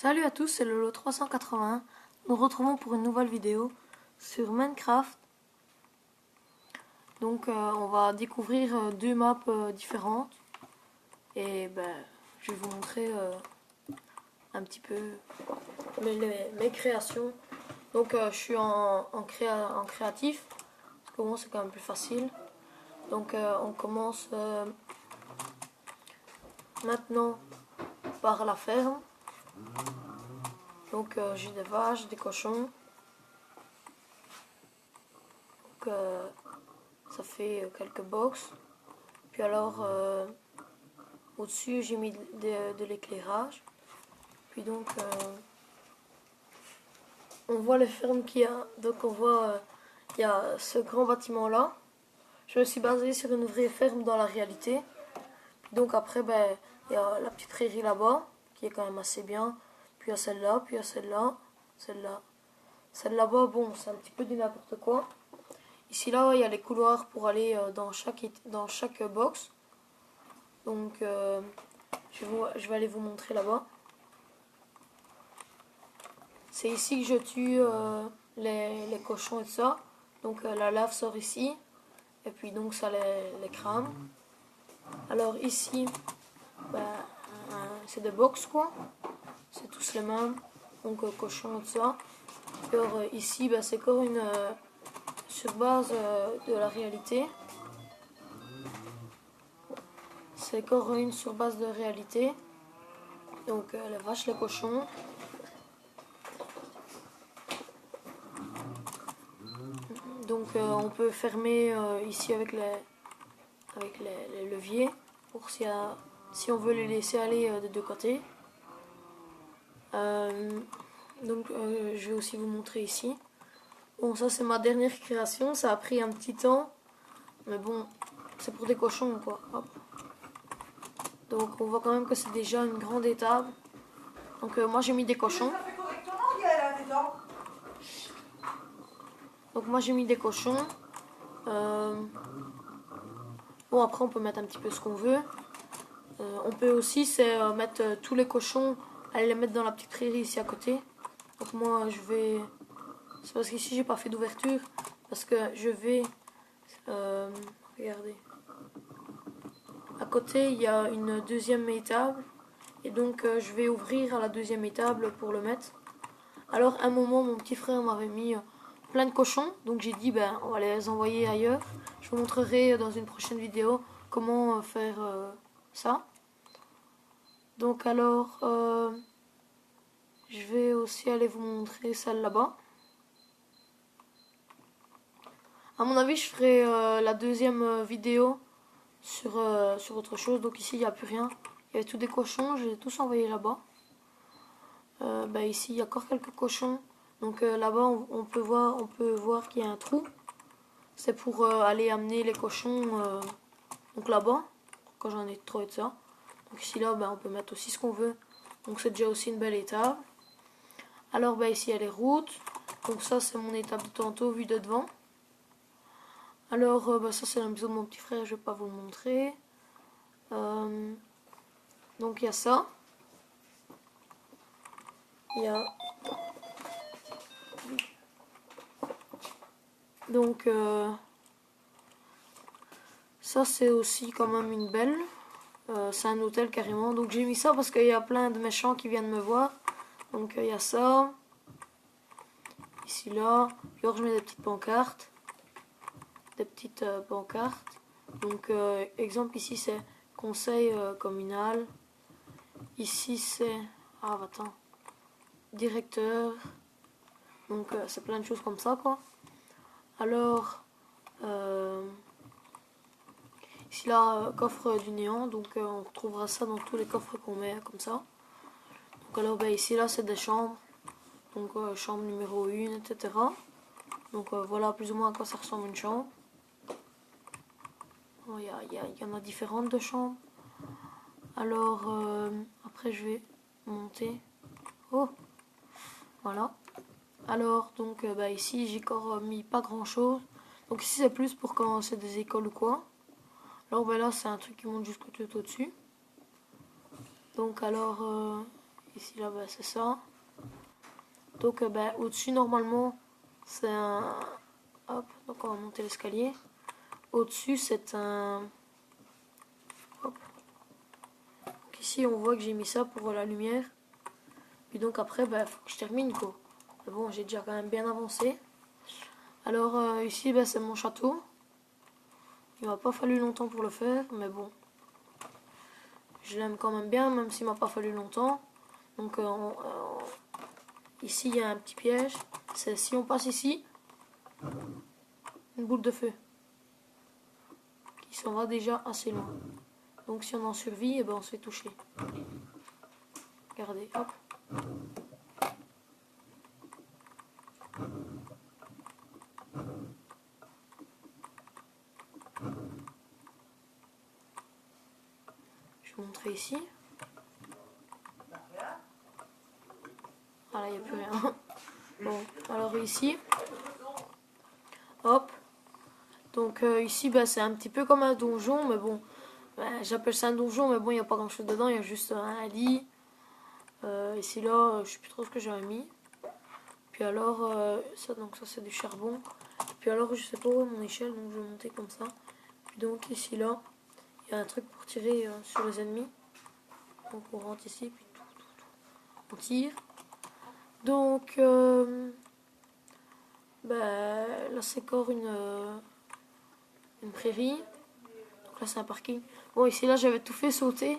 Salut à tous, c'est le lot 381. Nous retrouvons pour une nouvelle vidéo sur Minecraft. Donc on va découvrir deux maps différentes. Et je vais vous montrer un petit peu mes créations. Donc je suis en créatif, parce que bon, c'est quand même plus facile. Donc on commence maintenant par la ferme. Donc j'ai des vaches, des cochons. Donc ça fait quelques box. Puis alors au-dessus j'ai mis de l'éclairage. Puis donc on voit les fermes qu'il y a. Donc on voit il y a ce grand bâtiment là. Je me suis basée sur une vraie ferme dans la réalité. Donc après il y a la petite prairie là-bas qui est quand même assez bien. Puis il y a celle-là, puis il y a celle-là, celle-là. Celle là-bas, bon, c'est un petit peu du n'importe quoi. Ici là, il y a les couloirs pour aller dans chaque box. Donc je vais aller vous montrer là-bas. C'est ici que je tue les cochons et tout ça. Donc la lave sort ici. Et puis donc ça les crame. Alors ici, c'est des box quoi. C'est tous les mêmes. Donc cochons et tout ça. Alors ici, c'est encore une sur base de la réalité. C'est encore une sur base de réalité. Donc les vaches, les cochons. Donc on peut fermer ici avec les leviers pour si on veut les laisser aller des deux côtés. Donc je vais aussi vous montrer ici. Bon, ça c'est ma dernière création, ça a pris un petit temps, mais bon, c'est pour des cochons quoi. Hop. Donc on voit quand même que c'est déjà une grande étape. Donc moi j'ai mis des cochons. Donc moi j'ai mis des cochons. Bon après on peut mettre un petit peu ce qu'on veut. On peut aussi mettre tous les cochons, aller les mettre dans la petite prairie ici à côté. Donc moi je vais... C'est parce qu'ici j'ai pas fait d'ouverture. Parce que je vais... regardez. À côté il y a une deuxième étable. Et donc je vais ouvrir à la deuxième étable pour le mettre. Alors à un moment mon petit frère m'avait mis plein de cochons. Donc j'ai dit on va les envoyer ailleurs. Je vous montrerai dans une prochaine vidéo comment faire ça. Donc alors je vais aussi aller vous montrer celle là-bas. À mon avis je ferai la deuxième vidéo sur autre chose. Donc ici il n'y a plus rien. Il y avait tous des cochons, je les ai tous envoyés là-bas. Ici il y a encore quelques cochons. Donc là-bas on peut voir qu'il y a un trou. C'est pour aller amener les cochons donc là-bas, quand j'en ai trop et de ça. Donc ici là on peut mettre aussi ce qu'on veut. Donc c'est déjà aussi une belle étape. Alors ici il y a les routes. Donc ça c'est mon étape de tantôt vue de devant. Alors ça c'est la maison de mon petit frère, je vais pas vous le montrer. Donc il y a ça. Il y a... Donc ça c'est aussi quand même une belle. C'est un hôtel carrément. Donc j'ai mis ça parce qu'il y a plein de méchants qui viennent me voir. Donc il y a ça. Ici là. Alors je mets des petites pancartes. Donc exemple ici c'est conseil communal. Ici c'est... Ah attends. Directeur. Donc c'est plein de choses comme ça quoi. Alors ici là coffre du néant. Donc on retrouvera ça dans tous les coffres qu'on met comme ça. Donc alors ici là c'est des chambres. Donc chambre numéro 1 etc. Donc voilà plus ou moins à quoi ça ressemble une chambre. Il y en a différentes de chambres. Alors après je vais monter. Oh voilà. Alors donc ici j'ai encore mis pas grand chose. Donc ici c'est plus pour quand c'est des écoles ou quoi. Alors là c'est un truc qui monte jusqu'au tout au-dessus. Donc alors ici là c'est ça. Donc au-dessus normalement c'est un... Hop, donc on va monter l'escalier. Au-dessus c'est un... Hop. Donc ici on voit que j'ai mis ça pour la lumière. Puis donc après faut que je termine quoi. Mais bon, j'ai déjà quand même bien avancé. Alors ici c'est mon château. Il m'a pas fallu longtemps pour le faire, mais bon. Je l'aime quand même bien, même s'il m'a pas fallu longtemps. Donc ici il y a un petit piège. C'est si on passe ici, une boule de feu qui s'en va déjà assez loin. Donc si on en survit, on se fait toucher. Regardez, hop. Je vais montrer ici. Ah là, il n'y a plus rien. Bon, alors ici, hop. Donc ici, c'est un petit peu comme un donjon, mais bon, j'appelle ça un donjon, mais bon, il n'y a pas grand chose dedans, il y a juste un lit. Ici là, je sais plus trop ce que j'avais mis. Puis alors, ça c'est du charbon. Puis alors, je sais pas où est mon échelle, donc je vais monter comme ça. Puis donc ici là, il y a un truc pour tirer sur les ennemis. Donc on rentre ici, puis on tire. Donc là c'est encore une prairie. Donc là c'est un parking. Bon ici là j'avais tout fait sauter.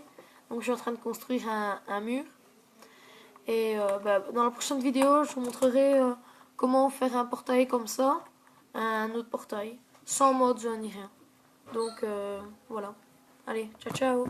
Donc je suis en train de construire un mur. Et dans la prochaine vidéo je vous montrerai comment faire un portail comme ça. Un autre portail. Sans mode ni rien. Donc voilà. Allez, ciao ciao.